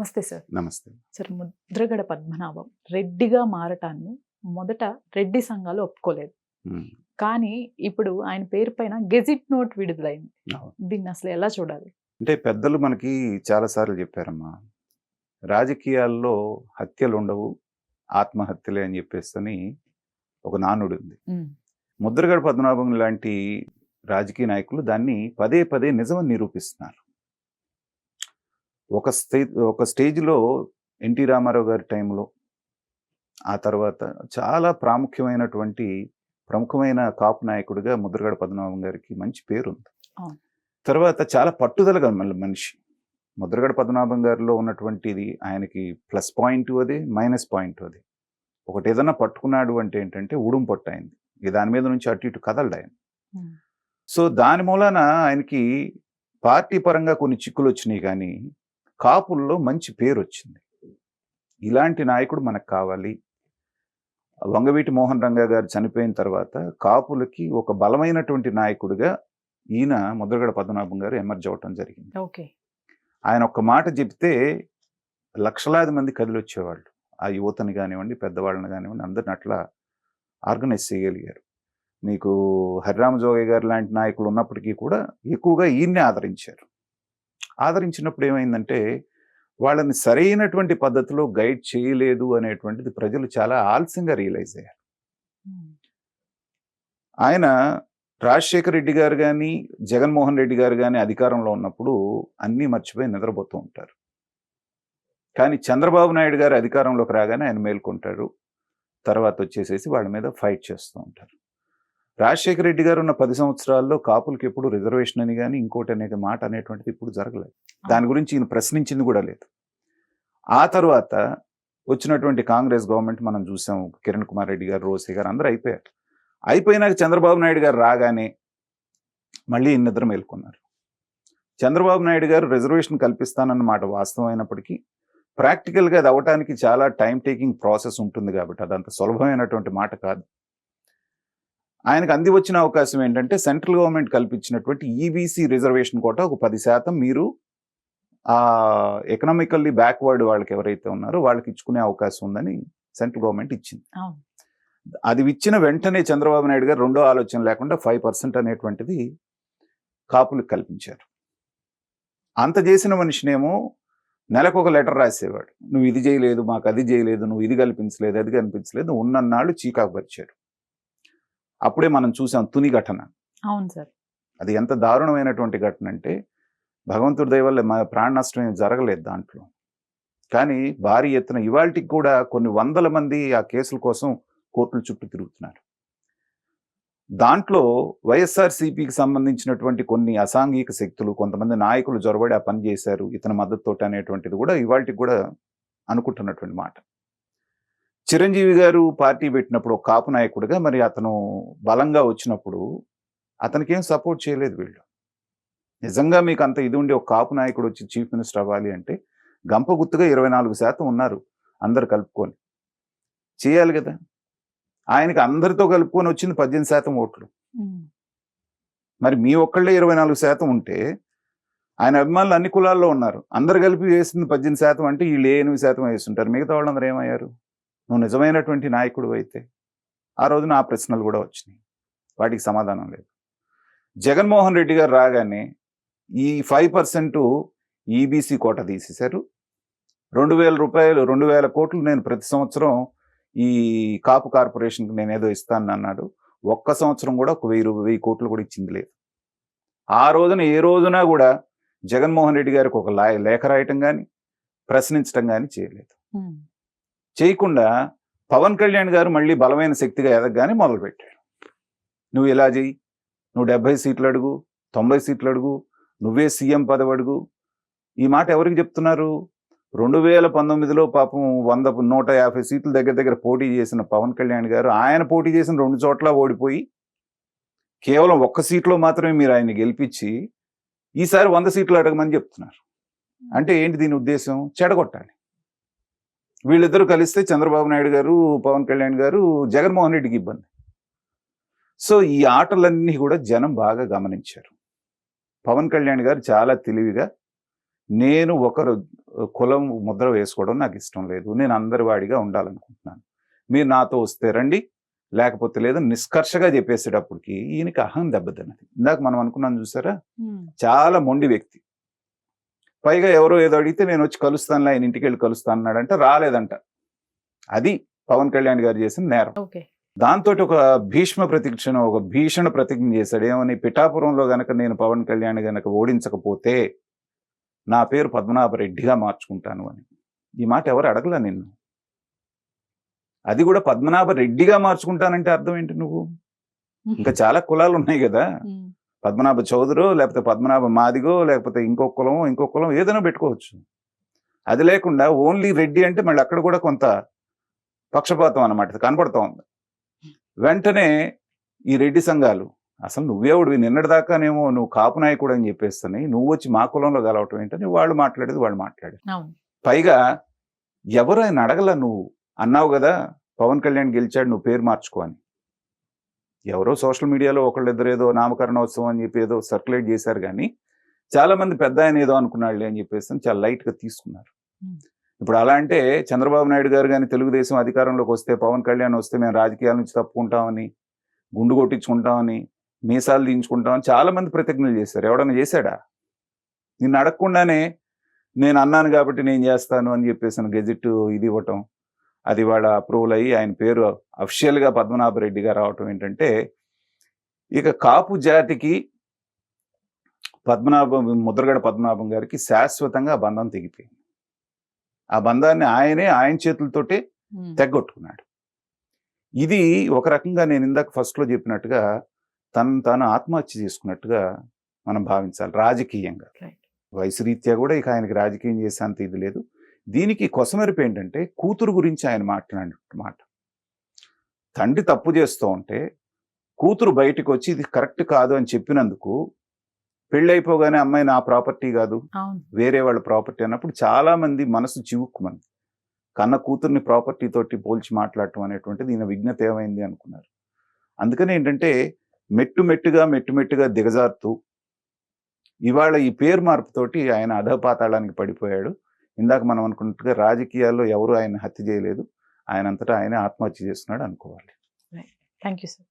నమస్తే సార్. నమస్తే. సార్, ముద్రగడ పద్మనాభం రెడ్డిగా మారటాన్ని మొదట రెడ్డి సంఘాలు ఒప్పుకోలేదు. హ్మ్. కానీ ఇప్పుడు ఆయన పేరు పైన గెజిట్ నోట్ విడుదలైంది. అవును. దీన్ని అసలు ఎలా చూడాలి? అంటే పెద్దలు మనకి చాలా సార్లు చెప్పారమ్మా. రాజకీయాల్లో హత్యలుండవు, ఆత్మహత్యలే అని చెప్పేసని ఒక నానుడుంది. ముద్రగడ పద్మనాభం లాంటి రాజకీయ నాయకులు దాన్ని పదే పదే నిజమని నిరూపిస్తున్నారు. ఒక స్టేజ్‌లో ఎన్టీ రామారావు గారి టైంలో, ఆ తర్వాత చాలా ప్రముఖమైన కాపు నాయకుడిగా ముద్రగడ పద్మనాభం గారికి మంచి పేరుంది. అవును. తర్వాత చాలా పట్టుదలగా మనిషి. ముద్రగడ పద్మనాభం గారిలో ఉన్నటువంటిది ఆయనకి ప్లస్ పాయింట్ అది, మైనస్ పాయింట్ అది. ఒకటి ఏదన్నా పట్టుకున్నాడు అంటే ఏంటంటే ఉడుం పట్టు అయింది. ఇక దాని మీద నుంచి అటు ఇటు కదలడు ఆయన. సో దాని మూలాన ఆయనకి పార్టీ పరంగా కొన్ని చిక్కులు వచ్చినాయి, కానీ కాపుల్లో మంచి పేరు వచ్చింది. ఇలాంటి నాయకుడు మనకు కావాలి. వంగవీటి మోహన్ రంగా గారు చనిపోయిన తర్వాత కాపులకి ఒక బలమైనటువంటి నాయకుడిగా ఈయన ముద్రగడ పద్మనాభం గారు ఎమర్జ్ అవ్వటం జరిగింది. ఓకే. ఆయన ఒక్క మాట చెప్తే లక్షలాది మంది కదిలొచ్చేవాళ్ళు. ఆ యువతని కానివ్వండి, పెద్దవాళ్ళని కానివ్వండి, అందరిని అట్లా ఆర్గనైజ్ చేయగలిగారు. మీకు హరిరామ జోగయ్య గారు లాంటి నాయకులు ఉన్నప్పటికీ కూడా ఎక్కువగా ఈయన్నే ఆదరించారు. ఆదరించినప్పుడు ఏమైందంటే వాళ్ళని సరైనటువంటి పద్ధతిలో గైడ్ చేయలేదు అనేటువంటిది ప్రజలు చాలా ఆలస్యంగా రియలైజ్ అయ్యారు. ఆయన రాజశేఖర రెడ్డి గారు కానీ, జగన్మోహన్ రెడ్డి గారు కానీ అధికారంలో ఉన్నప్పుడు అన్నీ మర్చిపోయి నిద్రపోతూ ఉంటారు. కానీ చంద్రబాబు నాయుడు గారు అధికారంలోకి రాగానే ఆయన మేల్కొంటారు. తర్వాత వచ్చేసేసి వాళ్ళ మీద ఫైట్ చేస్తూ ఉంటారు. రాజశేఖర రెడ్డి గారు ఉన్న 10 సంవత్సరాల్లో కాపులకి ఎప్పుడు రిజర్వేషన్ అని కానీ ఇంకోటి అనే మాట అనేటువంటిది ఇప్పుడు జరగలేదు. దాని గురించి ఈయన ప్రశ్నించింది కూడా లేదు. ఆ తర్వాత వచ్చినటువంటి కాంగ్రెస్ గవర్నమెంట్ మనం చూసాం. కిరణ్ కుమార్ రెడ్డి గారు, రోసే గారు అందరూ అయిపోయారు. అయిపోయినాక చంద్రబాబు నాయుడు గారు రాగానే మళ్ళీ నిద్ర మేల్కొన్నారు. చంద్రబాబు నాయుడు గారు రిజర్వేషన్ కల్పిస్తానన్న మాట వాస్తవమైనప్పటికీ ప్రాక్టికల్గా అది అవ్వటానికి చాలా టైం టేకింగ్ ప్రాసెస్ ఉంటుంది కాబట్టి అదంత సులభమైనటువంటి మాట కాదు. ఆయనకు అంది వచ్చిన అవకాశం ఏంటంటే సెంట్రల్ గవర్నమెంట్ కల్పించినటువంటి ఈబీసీ రిజర్వేషన్ కోట ఒక 10% మీరు ఎకనామికల్లీ బ్యాక్వర్డ్ వాళ్ళకి ఎవరైతే ఉన్నారో వాళ్ళకి ఇచ్చుకునే అవకాశం ఉందని సెంట్రల్ గవర్నమెంట్ ఇచ్చింది. అది ఇచ్చిన వెంటనే చంద్రబాబు నాయుడు గారు రెండో ఆలోచన లేకుండా 5% అనేటువంటిది కాపులకు కల్పించారు. అంత చేసిన మనిషినేమో నెలకు ఒక లెటర్ రాసేవాడు. నువ్వు ఇది చేయలేదు, మాకు అది చేయలేదు, నువ్వు ఇది కల్పించలేదు, అది కల్పించలేదు, ఉన్నన్నాళ్ళు చీకాకు పరిచాడు. అప్పుడే మనం చూసాం తుని ఘటన. అవును సార్. అది ఎంత దారుణమైనటువంటి ఘటన అంటే భగవంతుడి దయ వల్ల ప్రాణ నష్టం ఏం జరగలేదు దాంట్లో. కానీ భారీ ఎత్తున ఇవాళకి కూడా కొన్ని వందల మంది ఆ కేసుల కోసం కోర్టుల చుట్టూ తిరుగుతున్నారు. దాంట్లో వైఎస్ఆర్సీపీకి సంబంధించినటువంటి కొన్ని అసాంఘిక శక్తులు, కొంతమంది నాయకులు జొరబడి ఆ పని చేశారు ఇతని మద్దతుతో అనేటువంటిది కూడా ఇవాళకి కూడా అనుకుంటున్నటువంటి మాట. చిరంజీవి గారు పార్టీ పెట్టినప్పుడు ఒక కాపు నాయకుడిగా మరి అతను బలంగా వచ్చినప్పుడు అతనికి ఏం సపోర్ట్ చేయలేదు వీళ్ళు. నిజంగా మీకు అంత ఇది ఉండి ఒక కాపు నాయకుడు వచ్చి చీఫ్ మినిస్టర్ అవ్వాలి అంటే గంప గుర్తుగా 24% ఉన్నారు అందరు కలుపుకొని చేయాలి కదా. ఆయనకి అందరితో కలుపుకొని వచ్చింది 18% ఓట్లు. మరి మీ ఒక్కళ్ళే 24% ఉంటే ఆయన అభిమానులు అన్ని కులాల్లో ఉన్నారు, అందరు కలిపి వేసింది 18% అంటే వీళ్ళు 8% వేస్తుంటారు. మిగతా వాళ్ళందరూ ఏమయ్యారు? నువ్వు నిజమైనటువంటి నాయకుడు అయితే ఆ రోజున ఆ ప్రశ్నలు కూడా వచ్చినాయి, వాటికి సమాధానం లేదు. జగన్మోహన్ రెడ్డి గారు రాగానే ఈ 5% ఈబీసీ కోట తీసేశారు. 2000 రూపాయలు 2000 కోట్లు నేను ప్రతి సంవత్సరం ఈ కాపు కార్పొరేషన్కి నేను ఏదో ఇస్తాను అన్నాడు. ఒక్క సంవత్సరం కూడా ఒక 1000 కోట్లు కూడా ఇచ్చింది లేదు. ఆ రోజున ఏ రోజున కూడా జగన్మోహన్ రెడ్డి గారికి ఒక లేఖ రాయటం కానీ ప్రశ్నించడం కానీ చేయలేదు. చేయకుండా పవన్ కళ్యాణ్ గారు మళ్ళీ బలమైన శక్తిగా ఎదగగానే మొదలుపెట్టాడు. నువ్వు ఇలా చెయ్యి, నువ్వు 70 సీట్లు అడుగు, 90 సీట్లు అడుగు, నువ్వే సీఎం పదవి అడుగు. ఈ మాట ఎవరికి చెప్తున్నారు? 2019లో పాపం 150 సీట్ల దగ్గర పోటీ చేసిన పవన్ కళ్యాణ్ గారు ఆయన పోటీ చేసిన 2 చోట్ల ఓడిపోయి కేవలం 1 సీట్లో మాత్రమే మీరు ఆయన గెలిపించి ఈసారి 100 సీట్లు అడగమని చెప్తున్నారు. అంటే ఏంటి దీని ఉద్దేశం? చెడగొట్టాలి. వీళ్ళిద్దరూ కలిస్తే చంద్రబాబు నాయుడు గారు, పవన్ కళ్యాణ్ గారు, జగన్మోహన్ రెడ్డికి ఇబ్బంది. సో ఈ ఆటలన్నీ కూడా జనం బాగా గమనించారు. పవన్ కళ్యాణ్ గారు చాలా తెలివిగా నేను ఒకరు కులం ముద్ర వేసుకోవడం నాకు ఇష్టం లేదు. నేను అందరి వాడిగా ఉండాలనుకుంటున్నాను. మీరు నాతో వస్తే రండి, లేకపోతే లేదు నిష్కర్షగా చెప్పేసేటప్పటికి ఈయనకి అహం దెబ్బతిన్నది. ఇందాక మనం అనుకున్నాం చూసారా, చాలా మొండి వ్యక్తి. పైగా ఎవరో ఏదో అడిగితే నేను వచ్చి కలుస్తానులే, ఆయన ఇంటికి వెళ్ళి కలుస్తాను అన్నాడంట, రాలేదంట. అది పవన్ కళ్యాణ్ గారు చేసిన నేరం. దాంతో ఒక భీషణ ప్రతిజ్ఞ చేశాడు. ఏమని, పిఠాపురంలో గనక నేను పవన్ కళ్యాణ్ గనక ఓడించకపోతే నా పేరు పద్మనాభరెడ్డిగా మార్చుకుంటాను అని. ఈ మాట ఎవరు అడగలా నిన్ను. అది కూడా పద్మనాభరెడ్డిగా మార్చుకుంటానంటే అర్థం ఏంటి నువ్వు? ఇంకా చాలా కులాలు ఉన్నాయి కదా, పద్మనాభ చౌదరో లేకపోతే పద్మనాభ మాదిగో లేకపోతే ఇంకో కులం ఏదైనా పెట్టుకోవచ్చు. అది లేకుండా ఓన్లీ రెడ్డి అంటే మళ్ళీ అక్కడ కూడా కొంత పక్షపాతం అన్నమాట కనపడుతూ ఉంది. వెంటనే ఈ రెడ్డి సంఘాలు, అసలు నువ్వేవుడివి, నిన్నటిదాకానేమో నువ్వు కాపు నాయకుడు అని చెప్పేస్తాని, నువ్వు వచ్చి మా కులంలో కలవటం ఏంటని వాళ్ళు మాట్లాడేది. పైగా ఎవరు ఆయన అడగల, నువ్వు అన్నావు కదా పవన్ కళ్యాణ్ గెలిచాడు నువ్వు పేరు మార్చుకో అని. ఎవరో సోషల్ మీడియాలో ఒకళ్ళిద్దరు ఏదో నామకరణోత్సవం అని చెప్పి ఏదో సర్క్యులేట్ చేశారు, కానీ చాలా మంది పెద్ద ఆయన ఏదో అనుకున్నాడులే అని చెప్పేసి చాలా లైట్గా తీసుకున్నారు. ఇప్పుడు అలా అంటే చంద్రబాబు నాయుడు గారు కానీ తెలుగుదేశం అధికారంలోకి వస్తే, పవన్ కళ్యాణ్ వస్తే మేము రాజకీయాల నుంచి తప్పుకుంటామని, గుండు కొట్టించుకుంటామని, మీసాలు దించుకుంటామని చాలా మంది ప్రతిజ్ఞలు చేశారు. ఎవడన్నా చేశాడా? నిన్ను అడగకుండానే నేను అన్నాను కాబట్టి నేను చేస్తాను అని చెప్పేసి గెజిట్ ఇది ఇవ్వటం, అది వాళ్ళ అప్రూవల్ అయ్యి ఆయన పేరు అఫిషియల్గా పద్మనాభరెడ్డిగా రావటం ఏంటంటే, ఇక కాపు జాతికి ముద్రగడ పద్మనాభం గారికి శాశ్వతంగా ఆ బంధం తెగిపోయింది. ఆ బంధాన్ని ఆయన చేతులతోటే తెగ్గొట్టుకున్నాడు. ఇది ఒక రకంగా నేను ఇందాక ఫస్ట్లో చెప్పినట్టుగా తాను ఆత్మహత్య చేసుకున్నట్టుగా మనం భావించాలి రాజకీయంగా. వయసు రీత్యా కూడా ఇక ఆయనకి రాజకీయం చేసేంత ఇది లేదు. దీనికి కొసమెరుపు ఏంటంటే కూతురు గురించి ఆయన మాట్లాడిన మాట. తండ్రి తప్పు చేస్తూ ఉంటే కూతురు బయటకు వచ్చి ఇది కరెక్ట్ కాదు అని చెప్పినందుకు, పెళ్ళైపోగానే అమ్మాయి నా ప్రాపర్టీ కాదు వేరే వాళ్ళ ప్రాపర్టీ అన్నప్పుడు చాలా మంది మనసు చివుక్కుమంది. కన్న కూతుర్ని ప్రాపర్టీ తోటి పోల్చి మాట్లాడటం అనేటువంటిది ఈయన విజ్ఞత ఏమైంది అనుకున్నారు. అందుకని ఏంటంటే మెట్టుమెట్టుగా దిగజారుతూ ఇవాళ ఈ పేరు మార్పుతోటి ఆయన అధపాతాళానికి పడిపోయాడు. ఇందాక మనం అనుకున్నట్టుగా రాజకీయాల్లో ఎవరు ఆయన హత్య చేయలేదు, ఆయనంతటా ఆయన ఆత్మహత్య చేస్తున్నాడు అనుకోవాలి. Thank you sir.